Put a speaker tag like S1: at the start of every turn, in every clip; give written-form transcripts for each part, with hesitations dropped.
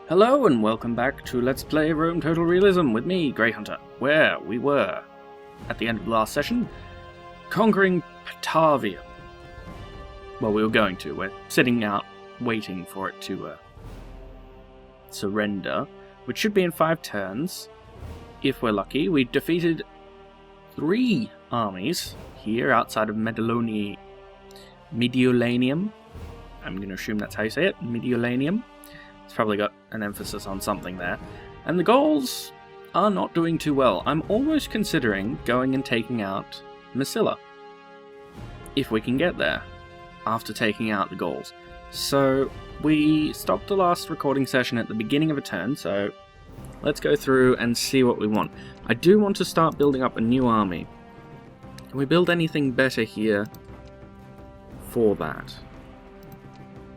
S1: Hello and welcome back to Let's Play Rome Total Realism with me, Grey Hunter, where we were, at the end of the last session, conquering Patavium. Well, we were going to. We're sitting out waiting for it to surrender, which should be in 5 turns. If we're lucky, we defeated 3 armies here outside of Mediolanium. I'm going to assume that's how you say it, Mediolanium. It's probably got an emphasis on something there. And the Gauls are not doing too well. I'm almost considering going and taking out Sicily, if we can get there, after taking out the Gauls. So, we stopped the last recording session at the beginning of a turn, so let's go through and see what we want. I do want to start building up a new army. Can we build anything better here for that?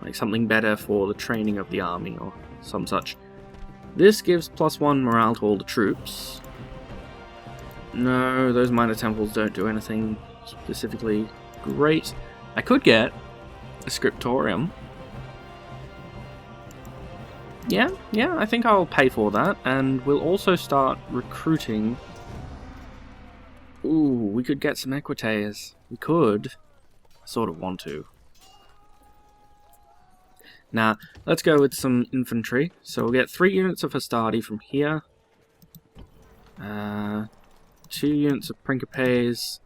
S1: Like something better for the training of the army or some such. This gives +1 morale to all the troops. No, those minor temples don't do anything specifically great. I could get a scriptorium. Yeah, I think I'll pay for that, and we'll also start recruiting. Ooh, we could get some equites. We could. I sort of want to. Now, let's go with some infantry. So we'll get 3 units of Hastati from here. 2 units of Principes.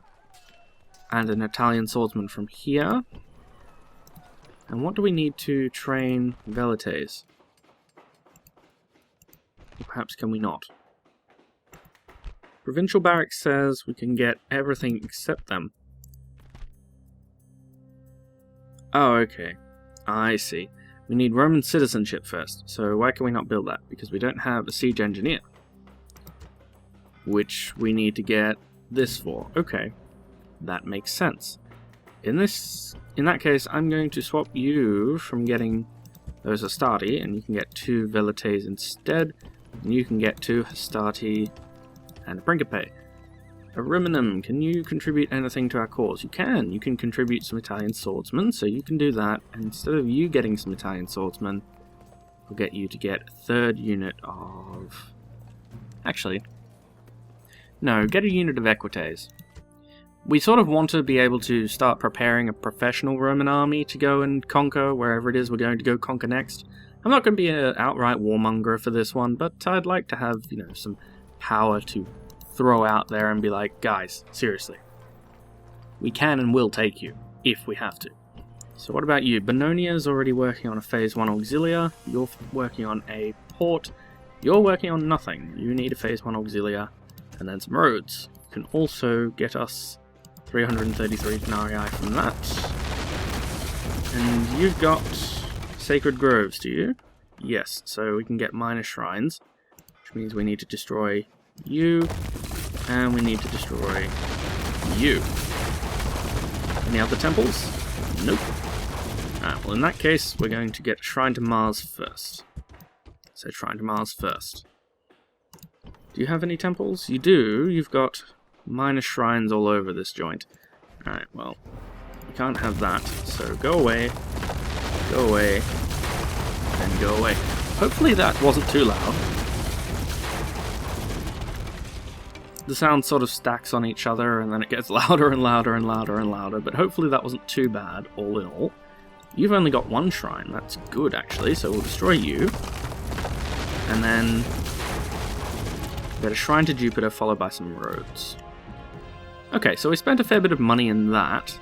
S1: And an Italian swordsman from here. And what do we need to train Velites? Or perhaps can we not? Provincial Barracks says we can get everything except them. Oh, okay. I see. We need Roman citizenship first, so why can we not build that? Because we don't have a siege engineer. Which we need to get this for. Okay, that makes sense. In that case, I'm going to swap you from getting those Hastati, and you can get 2 Velites instead, and you can get 2 Hastati and a Principe. Ariminum, can you contribute anything to our cause? You can. You can contribute some Italian swordsmen, so you can do that. And instead of you getting some Italian swordsmen, we'll get you to get a 3rd unit of... Actually, no, get a unit of equites. We sort of want to be able to start preparing a professional Roman army to go and conquer wherever it is we're going to go conquer next. I'm not going to be an outright warmonger for this one, but I'd like to have, some power to throw out there and be like, guys, seriously, we can and will take you if we have to. So what about you? Bannonia's already working on a phase 1 auxilia, you're working on a port, you're working on nothing. You need a phase 1 auxilia and then some roads. You can also get us 333 denarii from that. And you've got sacred groves, do you? Yes, so we can get minor shrines, which means we need to destroy you, and we need to destroy you. Any other temples? Nope. Alright, well in that case, we're going to get Shrine to Mars first. So Shrine to Mars first. Do you have any temples? You do. You've got minor shrines all over this joint. Alright, well, we can't have that, so go away, and go away. Hopefully that wasn't too loud. The sound sort of stacks on each other and then it gets louder and louder and louder and louder, but hopefully that wasn't too bad, all in all. You've only got 1 shrine, that's good actually, so we'll destroy you. And then get a shrine to Jupiter followed by some roads. Okay, so we spent a fair bit of money in that,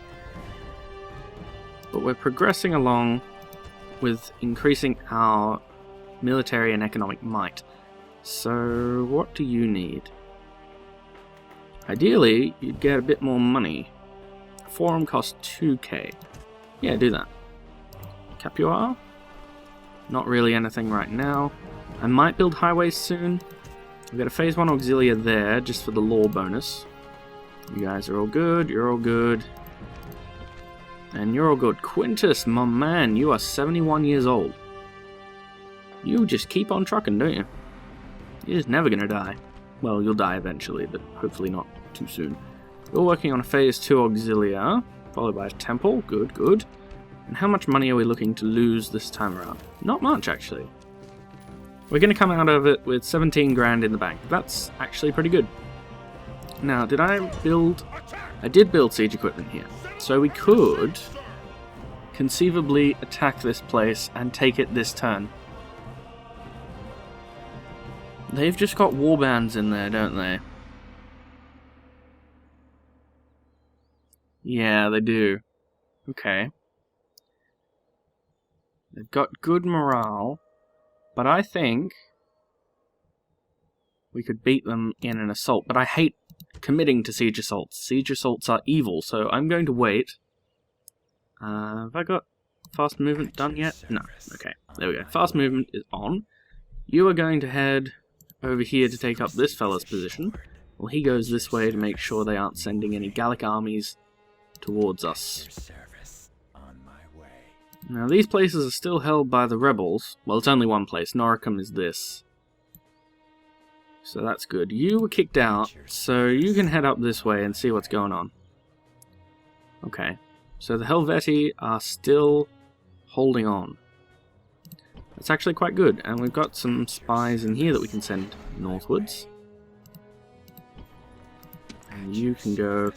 S1: but we're progressing along with increasing our military and economic might. So what do you need? Ideally, you'd get a bit more money. Forum costs 2k. Yeah, do that. Capua? Not really anything right now. I might build highways soon. We've got a phase 1 auxilia there, just for the law bonus. You guys are all good, you're all good. And you're all good. Quintus, my man, you are 71 years old. You just keep on trucking, don't you? You're just never gonna die. Well, you'll die eventually, but hopefully not too soon. We're working on a phase 2 auxilia, followed by a temple. Good, good. And how much money are we looking to lose this time around? Not much, actually. We're going to come out of it with 17 grand in the bank. That's actually pretty good. Now, did I build... I did build siege equipment here. So we could conceivably attack this place and take it this turn. They've just got warbands in there, don't they? Yeah, they do. Okay. They've got good morale, but I think we could beat them in an assault. But I hate committing to siege assaults. Siege assaults are evil, so I'm going to wait. Have I got fast movement done yet? No. Okay, there we go. Fast movement is on. You are going to head over here to take up this fella's position. Well, he goes this way to make sure they aren't sending any Gallic armies towards us. Now, these places are still held by the rebels. Well, it's only one place. Noricum is this. So that's good. You were kicked out, so you can head up this way and see what's going on. Okay. So the Helvetii are still holding on. That's actually quite good. And we've got some spies in here that we can send northwards. And you can go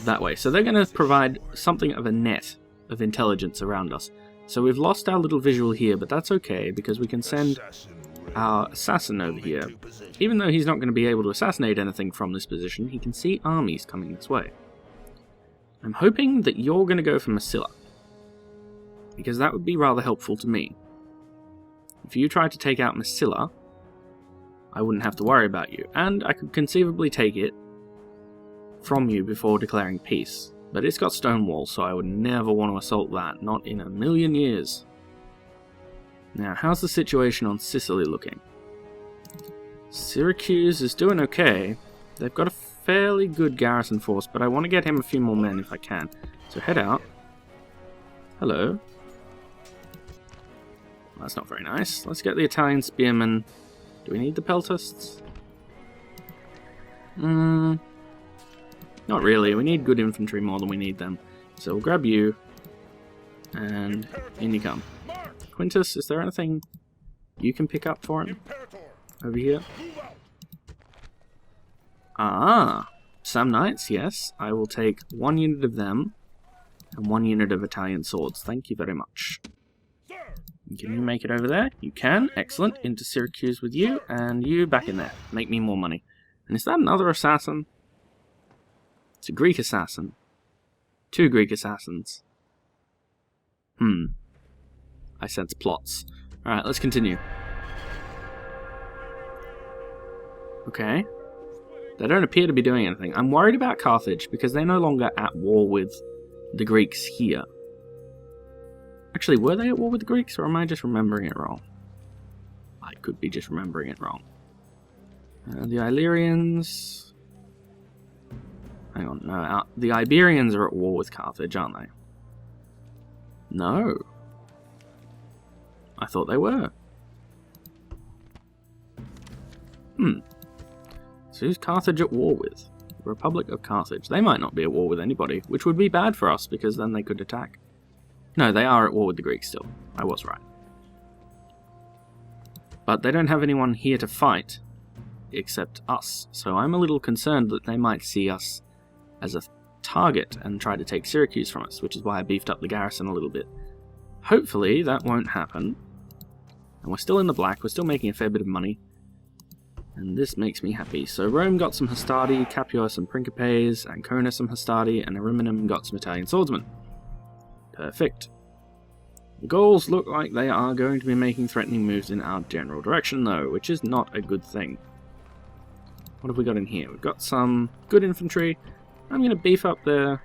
S1: that way. So they're going to provide something of a net of intelligence around us. So we've lost our little visual here, but that's okay, because we can send our assassin over here. Even though he's not going to be able to assassinate anything from this position, he can see armies coming this way. I'm hoping that you're going to go for Massila, because that would be rather helpful to me. If you tried to take out Massila, I wouldn't have to worry about you, and I could conceivably take it from you before declaring peace. But it's got stone walls, so I would never want to assault that, not in a million years. Now, how's the situation on Sicily looking? Syracuse is doing okay. They've got a fairly good garrison force, but I want to get him a few more men if I can. So head out. Hello. That's not very nice. Let's get the Italian spearmen. Do we need the peltasts? Not really. We need good infantry more than we need them. So we'll grab you. And in you come. Quintus, is there anything you can pick up for him? Over here? Ah! Some knights, yes. I will take 1 unit of them. And 1 unit of Italian swords. Thank you very much. Can you make it over there? You can. Excellent. Into Syracuse with you. And you back in there. Make me more money. And is that another assassin? It's a Greek assassin. 2 Greek assassins. I sense plots. Alright, let's continue. Okay. They don't appear to be doing anything. I'm worried about Carthage because they're no longer at war with the Greeks here. Actually, were they at war with the Greeks, or am I just remembering it wrong? I could be just remembering it wrong. The Illyrians... Hang on, no, the Iberians are at war with Carthage, aren't they? No. I thought they were. So who's Carthage at war with? The Republic of Carthage. They might not be at war with anybody, which would be bad for us, because then they could attack. No, they are at war with the Greeks still. I was right. But they don't have anyone here to fight, except us. So I'm a little concerned that they might see us as a target and try to take Syracuse from us, which is why I beefed up the garrison a little bit. Hopefully that won't happen. And we're still in the black, we're still making a fair bit of money. And this makes me happy. So Rome got some Hastati, Capua some Principes, Ancona some Hastati, and Ariminum got some Italian swordsmen. Perfect. The Gauls look like they are going to be making threatening moves in our general direction though, which is not a good thing. What have we got in here? We've got some good infantry. I'm going to beef up their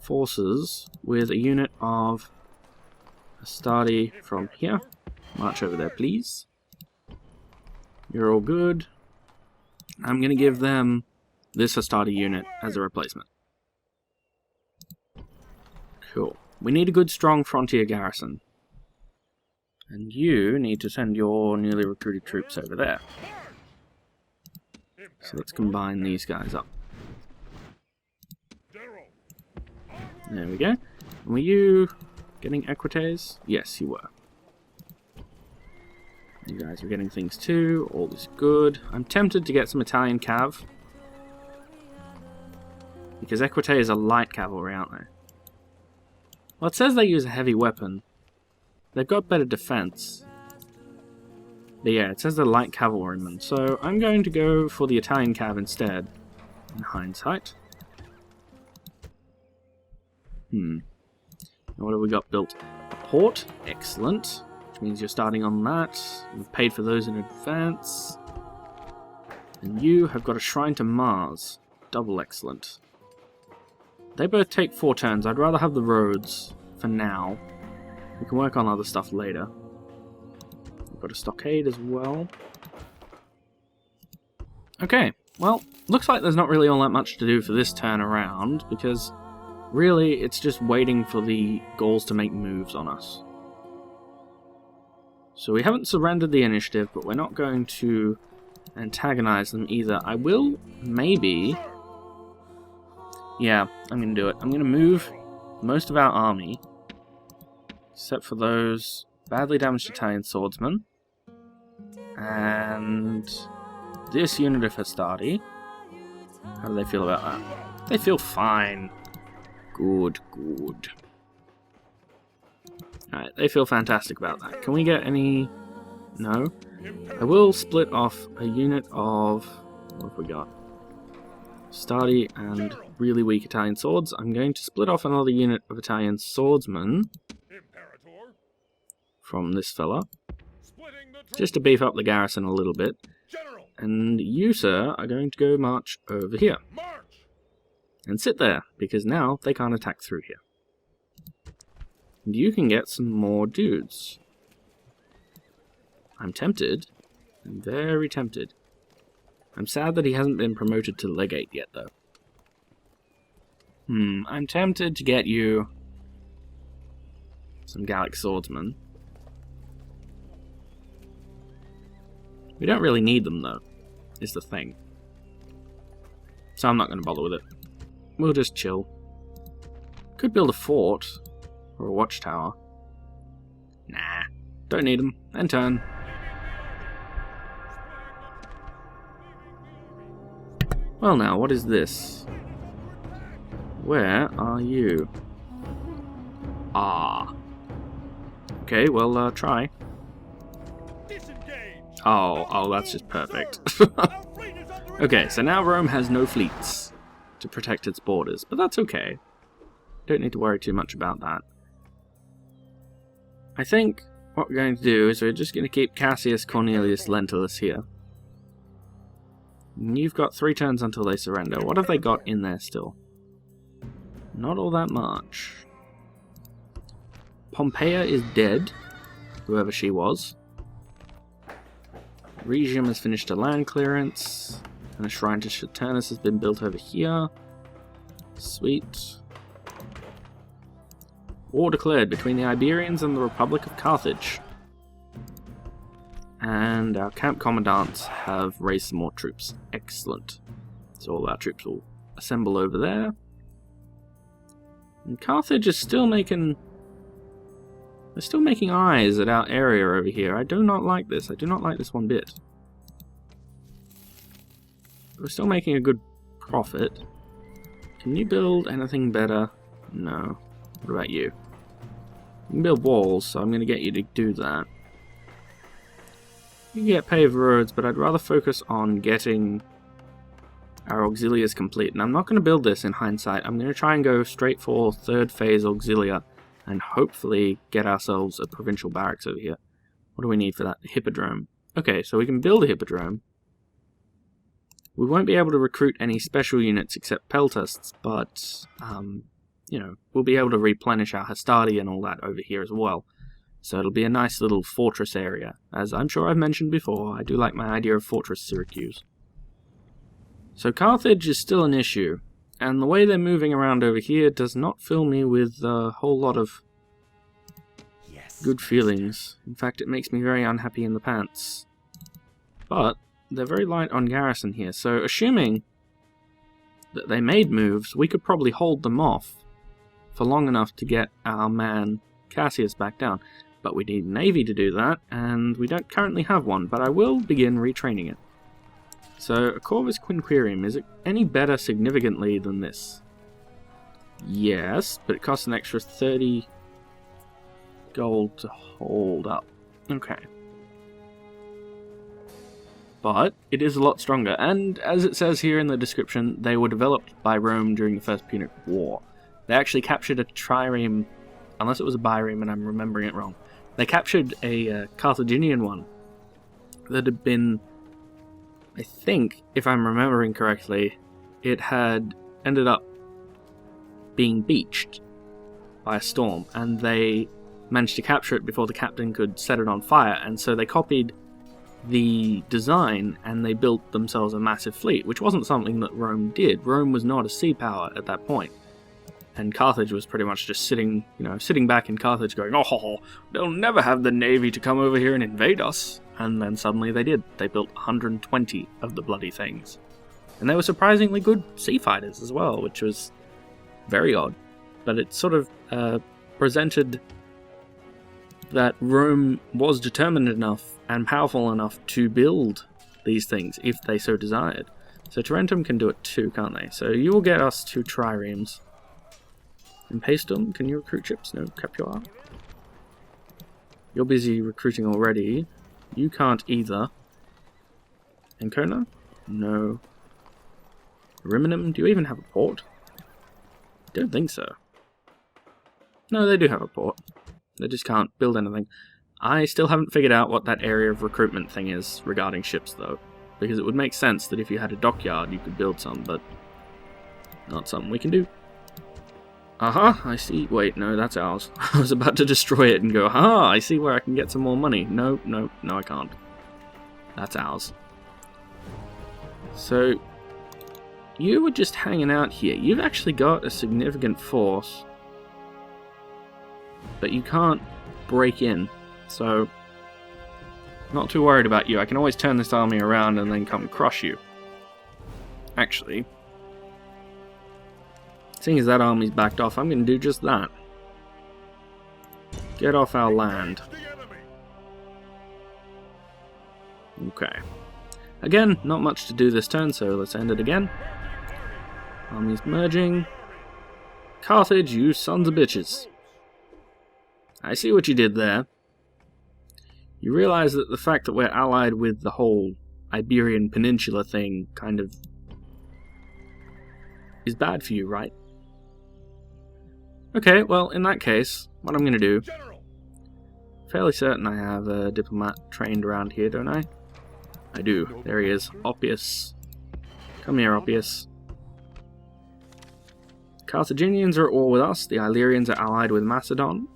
S1: forces with a unit of Hastati from here. March over there, please. You're all good. I'm going to give them this Hastati unit as a replacement. Cool. We need a good, strong frontier garrison. And you need to send your newly recruited troops over there. So let's combine these guys up. There we go. Were you getting equites? Yes, you were. You guys are getting things too. All is good. I'm tempted to get some Italian cav. Because Equite is a light cavalry, aren't they? Well, it says they use a heavy weapon. They've got better defense. But yeah, it says they're light cavalrymen. So I'm going to go for the Italian cav instead. In hindsight. Now what have we got built? A port. Excellent. Which means you're starting on that. You've paid for those in advance. And you have got a shrine to Mars. Double excellent. They both take 4 turns. I'd rather have the roads for now. We can work on other stuff later. We've got a stockade as well. Okay, well, looks like there's not really all that much to do for this turn around, because really it's just waiting for the Gauls to make moves on us. So we haven't surrendered the initiative, but we're not going to antagonize them either. I will, maybe... Yeah, I'm going to do it. I'm going to move most of our army, except for those badly damaged Italian swordsmen, and this unit of Hastati. How do they feel about that? They feel fine. Good, good. Alright, they feel fantastic about that. Can we get any... No? I will split off a unit of... What have we got? Hastati and really weak Italian swords. I'm going to split off another unit of Italian swordsmen from this fella, just to beef up the garrison a little bit. And you, sir, are going to go march over here. And sit there, because now they can't attack through here. And you can get some more dudes. I'm tempted. I'm very tempted. I'm sad that he hasn't been promoted to legate yet, though. I'm tempted to get you some Gallic swordsmen. We don't really need them, though, is the thing. So I'm not going to bother with it. We'll just chill. Could build a fort, or a watchtower. Nah, don't need them. End turn. Well now, what is this? Where are you? Ah. Okay, well, try. Oh, that's just perfect. Okay, so now Rome has no fleets to protect its borders, but that's okay. Don't need to worry too much about that. I think what we're going to do is we're just going to keep Cassius Cornelius Lentulus here. And you've got 3 turns until they surrender. What have they got in there still? Not all that much. Pompeia is dead, whoever she was. Regium has finished a land clearance, and a shrine to Saturnus has been built over here. Sweet. War declared between the Iberians and the Republic of Carthage. And our camp commandants have raised some more troops. Excellent. So all our troops will assemble over there. And Carthage is still making... They're still making eyes at our area over here. I do not like this. I do not like this one bit. We're still making a good profit. Can you build anything better? No. What about you? You can build walls, so I'm going to get you to do that. You can get paved roads, but I'd rather focus on getting our auxiliaries complete. And I'm not going to build this in hindsight. I'm going to try and go straight for 3rd phase auxilia and hopefully get ourselves a provincial barracks over here. What do we need for that? Hippodrome. Okay, so we can build a hippodrome. We won't be able to recruit any special units except peltasts, but, you know, we'll be able to replenish our hastati and all that over here as well. So it'll be a nice little fortress area. As I'm sure I've mentioned before, I do like my idea of Fortress Syracuse. So Carthage is still an issue, and the way they're moving around over here does not fill me with a whole lot of good feelings. In fact, it makes me very unhappy in the pants. But they're very light on garrison here, so assuming that they made moves, we could probably hold them off for long enough to get our man Cassius back down. But we need a navy to do that, and we don't currently have one, but I will begin retraining it. So, a Corvus Quinquirium, is it any better significantly than this? Yes, but it costs an extra 30 gold to hold up. Okay. But it is a lot stronger, and as it says here in the description, they were developed by Rome during the First Punic War. They actually captured a trireme, unless it was a bireme and I'm remembering it wrong. They captured a Carthaginian one that had been, I think, if I'm remembering correctly, it had ended up being beached by a storm, and they managed to capture it before the captain could set it on fire, and so they copied the design and they built themselves a massive fleet, which wasn't something that Rome did. Rome was not a sea power at that point. And Carthage was pretty much just sitting back in Carthage going, oh, they'll never have the navy to come over here and invade us. And then suddenly they did. They built 120 of the bloody things. And they were surprisingly good sea fighters as well, which was very odd. But it sort of presented that Rome was determined enough and powerful enough to build these things if they so desired. So Tarentum can do it too, can't they? So you will get us 2 triremes. And Paestum, can you recruit ships? No, Capuar. You're busy recruiting already. You can't either. Ancona? No. Riminum, do you even have a port? Don't think so. No, they do have a port. They just can't build anything. I still haven't figured out what that area of recruitment thing is regarding ships, though. Because it would make sense that if you had a dockyard, you could build some, but not something we can do. Aha, I see. Wait, no, that's ours. I was about to destroy it and go, aha, I see where I can get some more money. No, I can't. That's ours. So, you were just hanging out here. You've actually got a significant force, but you can't break in. So, not too worried about you. I can always turn this army around and then come crush you. Actually, seeing as that army's backed off, I'm going to do just that. Get off our land. Okay. Again, not much to do this turn, so let's end it again. Armies merging. Carthage, you sons of bitches. I see what you did there. You realize that the fact that we're allied with the whole Iberian Peninsula thing kind of is bad for you, right? Okay, well, in that case, what I'm going to do... Fairly certain I have a diplomat trained around here, don't I? I do. There he is. Oppius. Come here, Oppius. Carthaginians are at war with us. The Illyrians are allied with Macedon.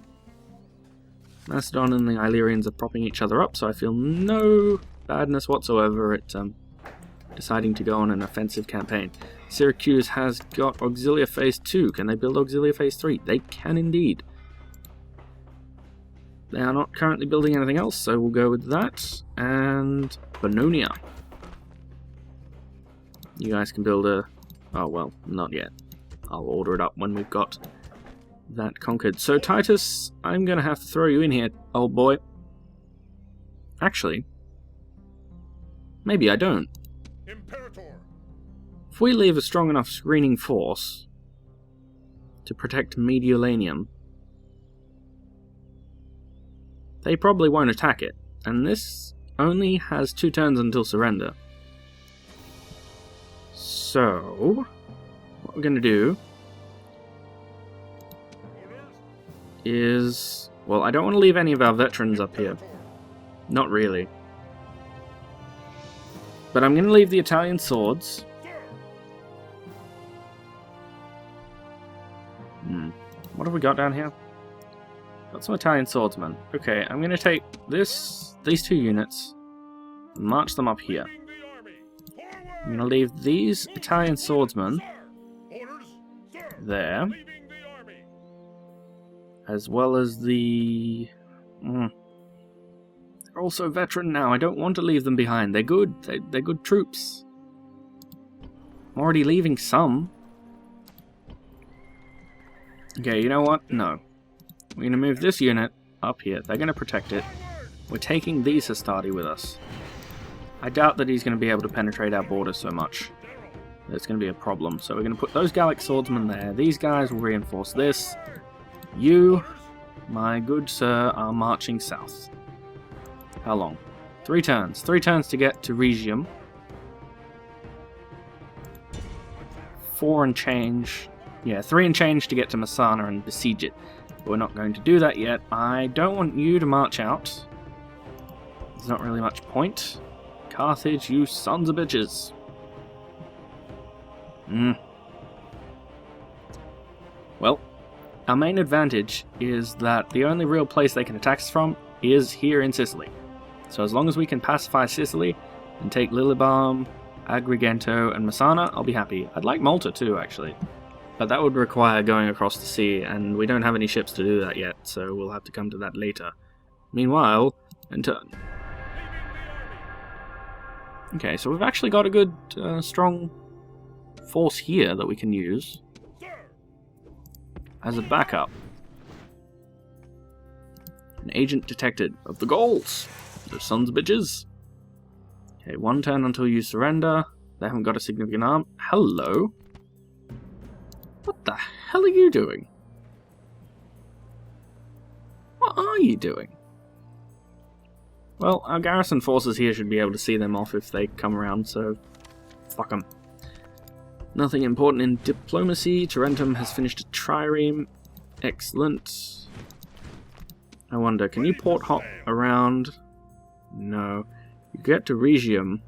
S1: Macedon and the Illyrians are propping each other up, so I feel no badness whatsoever at deciding to go on an offensive campaign. Syracuse has got Auxilia Phase 2. Can they build Auxilia Phase 3? They can indeed. They are not currently building anything else, so we'll go with that. And Bononia. You guys can build a... Oh, well, not yet. I'll order it up when we've got that conquered. So, Titus, I'm going to have to throw you in here, old boy. Actually, maybe I don't. Imperator. If we leave a strong enough screening force to protect Mediolanium, they probably won't attack it, and this only has 2 turns until surrender. So, what we're going to do is... Well, I don't want to leave any of our veterans up here. Not really. But I'm going to leave the Italian swords. What have we got down here? Got some Italian swordsmen. Okay, I'm going to take these 2 units and march them up here. I'm going to leave these Italian swordsmen there, as well as the... They're also veteran now. I don't want to leave them behind. They're good. They're good troops. I'm already leaving some. Okay, you know what? No. We're going to move this unit up here. They're going to protect it. We're taking these hastati with us. I doubt that he's going to be able to penetrate our borders so much. That's going to be a problem. So we're going to put those Gallic swordsmen there. These guys will reinforce this. You, my good sir, are marching south. How long? 3 turns. 3 turns to get to Rhegium. 4 and change. Yeah, 3 and change to get to Messana and besiege it. But we're not going to do that yet. I don't want you to march out. There's not really much point. Carthage, you sons of bitches. Well, our main advantage is that the only real place they can attack us from is here in Sicily. So as long as we can pacify Sicily and take Lillebalm, Agrigento, and Messana, I'll be happy. I'd like Malta too, actually. But that would require going across the sea, and we don't have any ships to do that yet, so we'll have to come to that later. Meanwhile, in turn. Okay, so we've actually got a good, strong force here that we can use as a backup. An agent detected of the Gauls. Those sons of bitches. Okay, 1 turn until you surrender. They haven't got a significant arm. Hello? What the hell are you doing? What are you doing? Well, our garrison forces here should be able to see them off if they come around, so fuck them. Nothing important in diplomacy. Tarentum has finished a trireme. Excellent. I wonder, can you port hop around? No. You get to Rhegium.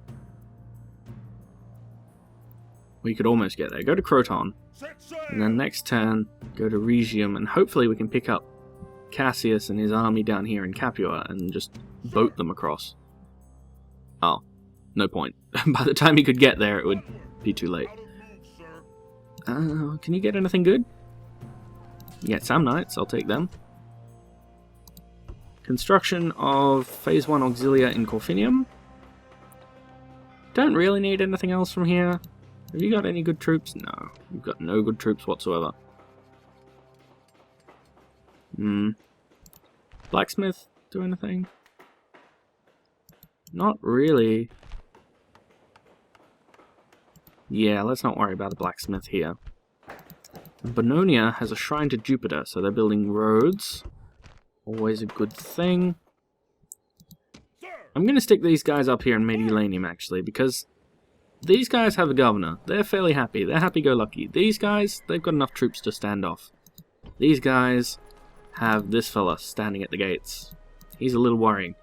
S1: We could almost get there. Go to Croton. And then next turn, go to Rhegium, and hopefully we can pick up Cassius and his army down here in Capua and just boat them across. Oh, no point. By the time he could get there, it would be too late. Can you get anything good? You get Samnites, I'll take them. Construction of Phase 1 Auxilia in Corfinium. Don't really need anything else from here. Have you got any good troops? No, you've got no good troops whatsoever. Blacksmith do anything? Not really. Yeah, let's not worry about the blacksmith here. Bononia has a shrine to Jupiter, so they're building roads. Always a good thing. I'm going to stick these guys up here in Mediolanum, actually, because these guys have a governor. They're fairly happy. They're happy-go-lucky. These guys, they've got enough troops to stand off. These guys have this fella standing at the gates. He's a little worrying.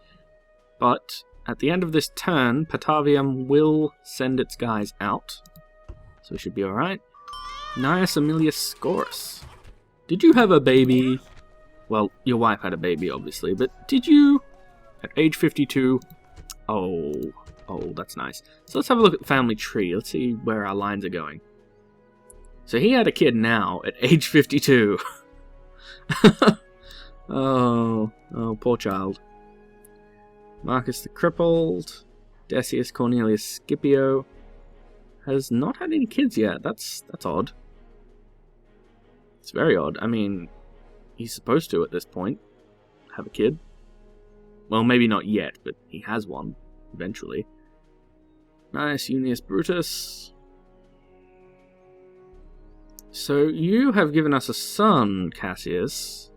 S1: But at the end of this turn, Patavium will send its guys out. So we should be alright. Gnaeus Aemilius Scaurus. Did you have a baby? Well, your wife had a baby, obviously, but did you? At age 52? Oh, that's nice. So let's have a look at the family tree. Let's see where our lines are going. So he had a kid now at age 52. Oh, poor child. Marcus the Crippled, Decius Cornelius Scipio has not had any kids yet. That's odd. It's very odd. I mean, he's supposed to at this point have a kid. Well, maybe not yet, but he has one eventually. Nice, Junius Brutus. So you have given us a son, Cassius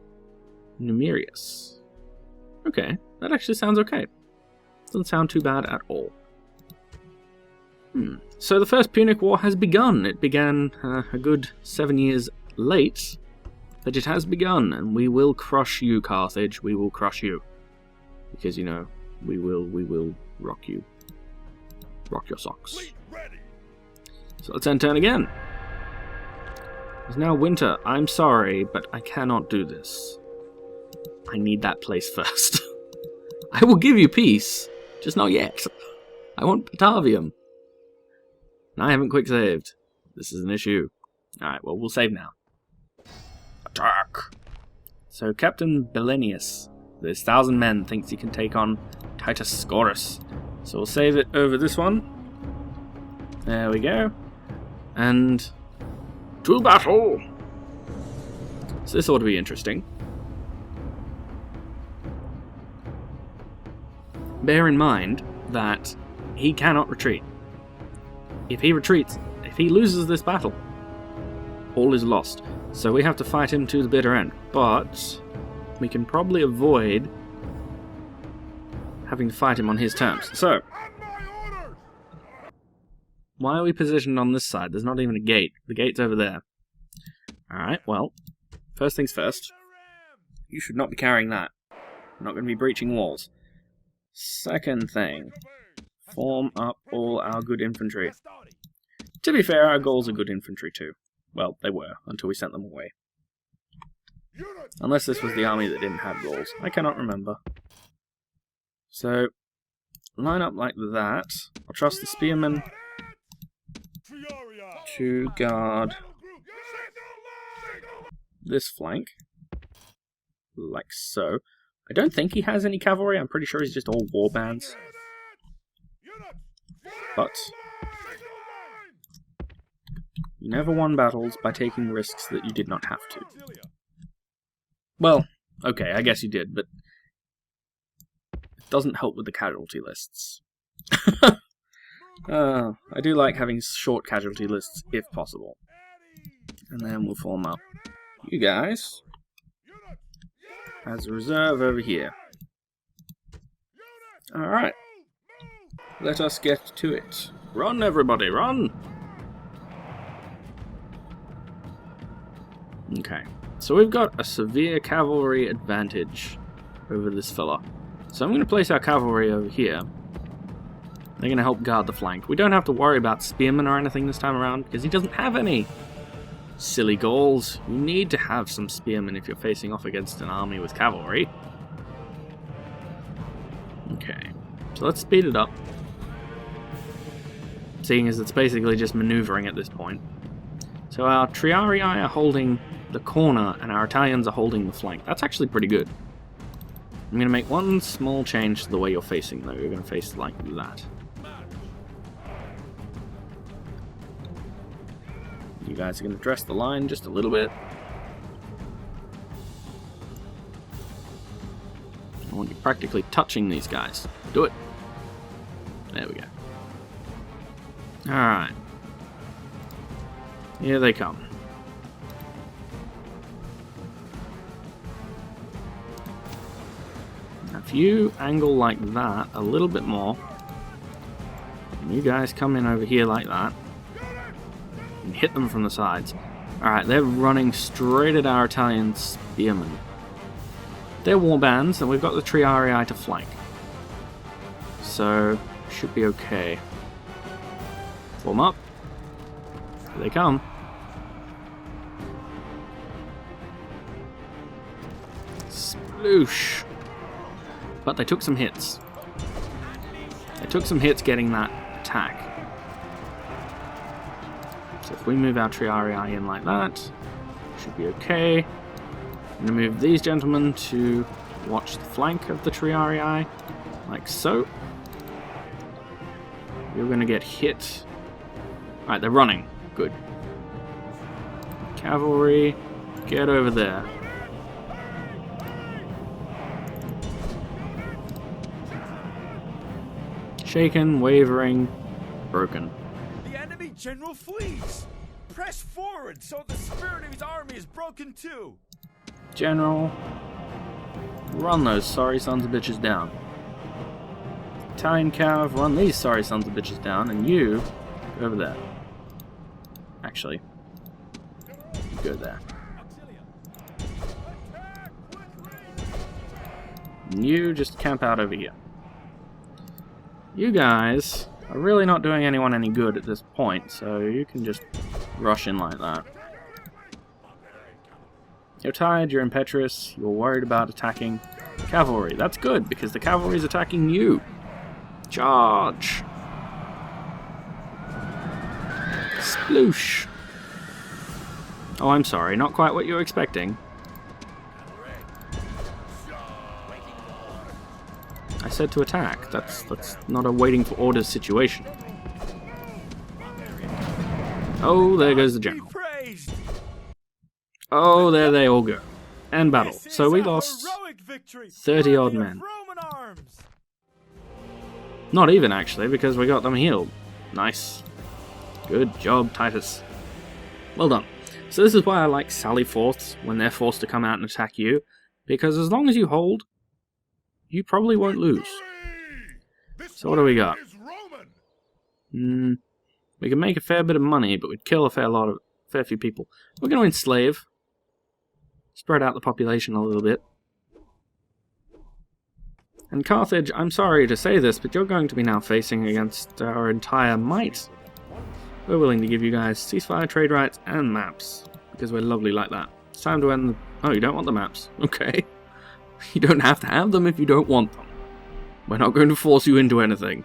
S1: Numerius. Okay, that actually sounds okay. Doesn't sound too bad at all. So the First Punic War has begun. It began a good 7 years late, but it has begun, and we will crush you, Carthage. We will crush you. Because, you know, we will rock you. Rock your socks. So let's end turn again. It's now winter. I'm sorry, but I cannot do this. I need that place first. I will give you peace, just not yet. I want Patavium. And I haven't quick saved. This is an issue. Alright, well, we'll save now. Attack! So, Captain Belenius, with his 1,000 men, thinks he can take on Titus Scaurus. So we'll save it over this one. There we go. And to battle! So this ought to be interesting. bear in mind that he cannot retreat. If he retreats, if he loses this battle, all is lost. So we have to fight him to the bitter end. But we can probably avoid having to fight him on his terms. So, why are we positioned on this side? There's not even a gate. The gate's over there. Alright, well, first things first. You should not be carrying that. You're not going to be breaching walls. Second thing. Form up all our good infantry. To be fair, our Gauls are good infantry too. Well, they were, until we sent them away. Unless this was the army that didn't have Gauls. I cannot remember. So, line up like that. I'll trust the spearmen to guard this flank. Like so. I don't think he has any cavalry. I'm pretty sure he's just all war bands. But you never won battles by taking risks that you did not have to. Well, okay, I guess you did, but it doesn't help with the casualty lists. I do like having short casualty lists if possible. And then we'll form up you guys as a reserve over here. Alright. Let us get to it. Run, everybody, run! Okay. So we've got a severe cavalry advantage over this fella. So I'm going to place our cavalry over here. They're going to help guard the flank. We don't have to worry about spearmen or anything this time around, because he doesn't have any. Silly Gauls. You need to have some spearmen if you're facing off against an army with cavalry. Okay. So let's speed it up. Seeing as it's basically just maneuvering at this point. So our Treachery are holding the corner, and our Italians are holding the flank. That's actually pretty good. I'm going to make one small change to the way you're facing, though. You're going to face like that. You guys are going to dress the line just a little bit. I want you practically touching these guys. Do it. There we go. Alright. Here they come. Now, if you angle like that a little bit more, and you guys come in over here like that, and hit them from the sides. Alright, they're running straight at our Italian spearmen. They're war bands, and we've got the Treachery to flank. So, should be okay. Form up. Here they come. Sploosh. But they took some hits. They took some hits getting that attack. So if we move our Treachery in like that, should be okay. I'm going to move these gentlemen to watch the flank of the Treachery, like so. You're going to get hit. Alright, they're running. Good. Cavalry, get over there. Shaken, wavering, broken.
S2: The enemy general flees! Press forward so the spirit of his army is broken too!
S1: General, run those sorry sons of bitches down. Italian cav, run these sorry sons of bitches down, and you, go over there. Actually, you go there. And you just camp out over here. You guys are really not doing anyone any good at this point, so you can just rush in like that. You're tired, you're impetuous, you're worried about attacking cavalry. That's good, because the cavalry is attacking you. Charge! Sploosh! Oh, I'm sorry, not quite what you were expecting. I said to attack. That's not a waiting for orders situation. Oh, there goes the general. Oh, there they all go. And battle. So we lost 30 odd men. Not even, actually, because we got them healed. Nice. Good job, Titus. Well done. So this is why I like sally forths when they're forced to come out and attack you, because as long as you hold, you probably won't lose. So what do we got? We can make a fair bit of money, but we'd kill a fair few people. We're going to enslave. Spread out the population a little bit. And Carthage, I'm sorry to say this, but you're going to be now facing against our entire might. We're willing to give you guys ceasefire, trade rights, and maps, because we're lovely like that. It's time to end the... Oh, you don't want the maps? Okay. You don't have to have them if you don't want them. We're not going to force you into anything.